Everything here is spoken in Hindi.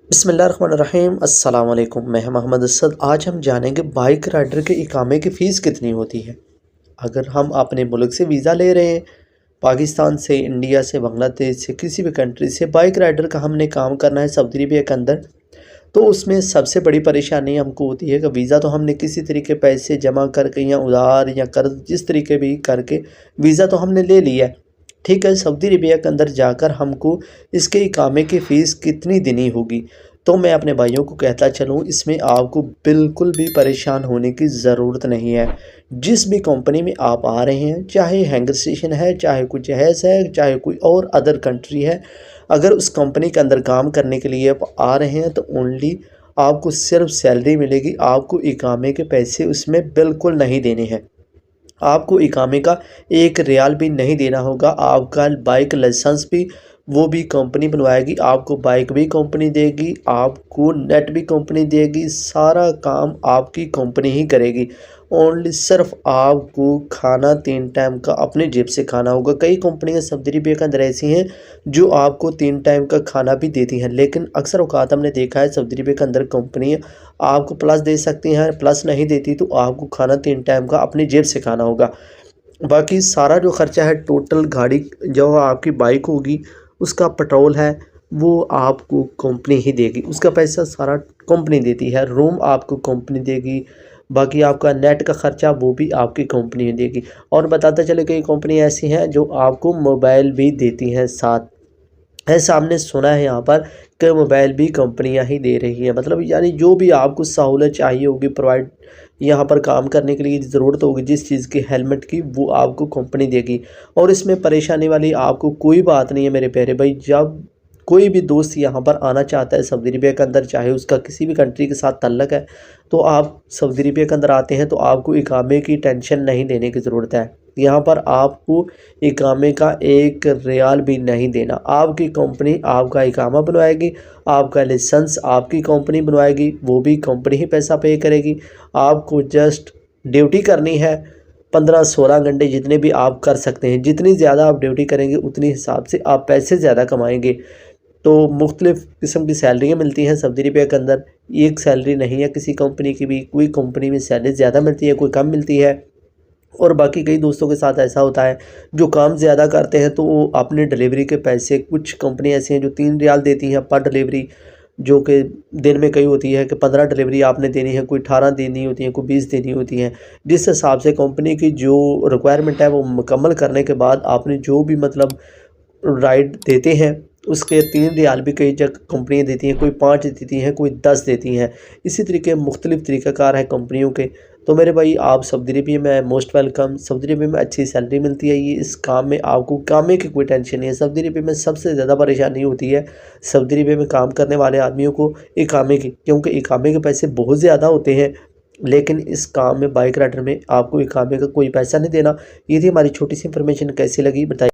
बिस्मिल्लाहिर्रहमानिर्रहीम अस्सलाम वालेकुम। मैं मोहम्मद असद। आज हम जानेंगे बाइक राइडर के इकामे की फ़ीस कितनी होती है। अगर हम अपने मुल्क से वीज़ा ले रहे हैं, पाकिस्तान से, इंडिया से, बांग्लादेश से, किसी भी कंट्री से बाइक राइडर का हमने काम करना है सऊदी अरबिया के अंदर, तो उसमें सबसे बड़ी परेशानी हमको होती है कि वीज़ा तो हमने किसी तरीके पैसे जमा करके या उधार या कर्ज जिस तरीके भी करके वीज़ा तो हमने ले लिया है, ठीक है। सऊदी अरबिया के अंदर जाकर हमको इसके इकामे की फ़ीस कितनी देनी होगी। तो मैं अपने भाइयों को कहता चलूँ, इसमें आपको बिल्कुल भी परेशान होने की ज़रूरत नहीं है। जिस भी कंपनी में आप आ रहे हैं, चाहे हैंगर स्टेशन है, चाहे कोई जहेज़ है, चाहे कोई और अदर कंट्री है, अगर उस कंपनी के अंदर काम करने के लिए आप आ रहे हैं तो ओनली आपको सिर्फ़ सैलरी मिलेगी। आपको इकामे के पैसे उसमें बिल्कुल नहीं देने हैं। आपको इकामे का 1 रियाल भी नहीं देना होगा। आपका बाइक लाइसेंस भी वो भी कंपनी बनवाएगी, आपको बाइक भी कंपनी देगी, आपको नेट भी कंपनी देगी, सारा काम आपकी कंपनी ही करेगी। ओनली सिर्फ आपको खाना 3 टाइम का अपने जेब से खाना होगा। कई कंपनियां सऊदी अरबिया के अंदर ऐसी हैं जो आपको 3 टाइम का खाना भी देती हैं, लेकिन अक्सर औकात हमने देखा है सऊदी अरबिया के अंदर कंपनियां आपको प्लस दे सकती हैं, प्लस नहीं देती तो आपको खाना 3 टाइम का अपनी जेब से खाना होगा। बाकी सारा जो ख़र्चा है टोटल गाड़ी जो आपकी बाइक होगी उसका पेट्रोल है वो आपको कंपनी ही देगी, उसका पैसा सारा कंपनी देती है। रूम आपको कंपनी देगी, बाकी आपका नेट का ख़र्चा वो भी आपकी कंपनी ही देगी। और बताते चले कई कंपनी ऐसी हैं जो आपको मोबाइल भी देती हैं साथ। ऐसा हमने सुना है यहाँ पर कि मोबाइल भी कंपनियां ही दे रही हैं, मतलब यानी जो भी आपको सहूलत चाहिए होगी प्रोवाइड यहाँ पर काम करने के लिए ज़रूरत होगी जिस चीज़ की हेलमेट की, वो आपको कंपनी देगी। और इसमें परेशानी वाली आपको कोई बात नहीं है मेरे प्यारे भाई। जब कोई भी दोस्त यहाँ पर आना चाहता है सऊदी अरबिया के अंदर, चाहे उसका किसी भी कंट्री के साथ ताल्लुक़ है, तो आप सऊदी अरबिया के अंदर आते हैं तो आपको इकामे की टेंशन नहीं लेने की ज़रूरत है। यहाँ पर आपको इकामे का 1 रियाल भी नहीं देना। आपकी कंपनी आपका इकामा बनवाएगी, आपका लाइसेंस आपकी कंपनी बनवाएगी, वो भी कंपनी ही पैसा पे करेगी। आपको जस्ट ड्यूटी करनी है 15-16 घंटे जितने भी आप कर सकते हैं। जितनी ज़्यादा आप ड्यूटी करेंगे उतनी हिसाब से आप पैसे ज़्यादा कमाएँगे। तो मुख्तलिफ़ किस्म की सैलरियाँ मिलती हैं सऊदी अरबिया के अंदर, एक सैलरी नहीं है किसी कंपनी की भी। कोई कंपनी में सैलरी ज़्यादा मिलती है, कोई कम मिलती है। और बाकी कई दोस्तों के साथ ऐसा होता है जो काम ज़्यादा करते हैं तो वो अपने डिलीवरी के पैसे, कुछ कंपनी ऐसी हैं जो 3 रियाल देती हैं पर डिलीवरी, जो कि दिन में कई होती है कि 15 डिलीवरी आपने देनी है, कोई 18 देनी होती है, कोई 20 देनी होती हैं। जिस हिसाब से कंपनी की जो रिक्वायरमेंट है वो मुकम्मल करने के बाद आपने जो भी मतलब राइड देते हैं उसके 3 रियाल भी कई जगह कंपनियाँ देती हैं, कोई 5 देती हैं, कोई 10 देती हैं। इसी तरीके मुख्तलिफ़ तरीक़ाकार है कंपनियों के। तो मेरे भाई आप सऊदी अरबिया में मोस्ट वेलकम। सऊदी अरबिया में अच्छी सैलरी मिलती है। ये इस काम में आपको कामे की कोई टेंशन नहीं है। सऊदी अरबिया में सबसे ज़्यादा परेशानी होती है सऊदी अरबिया में काम करने वाले आदमियों को इकामे की, क्योंकि इकामे के पैसे बहुत ज़्यादा होते हैं। लेकिन इस काम में बाइक राइडर में आपको इकामे का कोई पैसा नहीं देना। ये थी हमारी छोटी सी इन्फॉर्मेशन, कैसी लगी बताइए।